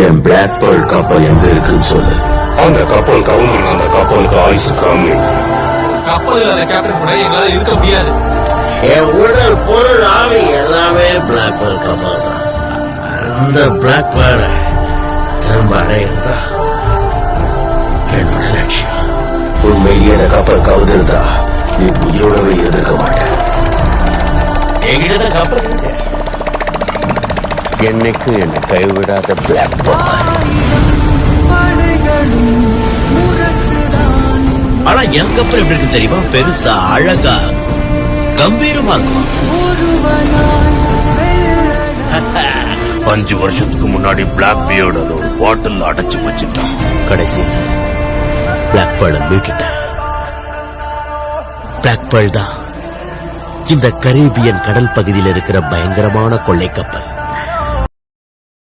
என் black pearl கப்பல் எங்க இருக்குன்னு சொல்லு. அந்த கப்பல் கவுண்டர், அந்த கப்பலுக்கு ஆயுசு கம்மி. கப்பல் இல்லாத கேப்டன் கூட எங்களால இருக்க முடியாது. என் உடல் பொருள் ஆவி எல்லாமே பிளாக் பேர்ல் கப்பல் தான். அந்த பிளாக் பேர்ல திரும்ப அடையறதா என்னோட லட்சியம். உண்மையிலேயே அந்த கப்பல் கவுதிருந்தா நீ உயிரோடவே எதிர்க்க மாட்டேன். என்கிட்ட கப்பல் இருக்கு. என்னைக்கு என்னை கைவிடாத பிளாக் பேர்ல். ஆனா என் கப்பல் எப்படி இருக்கு தெரியுமா? பெருசா, அழகா, கம்பீரமா இருக்கும். 5 வருஷத்துக்கு முன்னாடி பிளாக் பியர்ட் அதை ஒரு பாட்டில் அடைச்சு வச்சுட்டான். கடைசி பிளாக் பேர்ல மீட்டுட்டேன். பிளாக் பேர்ல் தான் இந்த கரீபியன் கடல் பகுதியில் இருக்கிற பயங்கரமான கொள்ளை கப்பல்.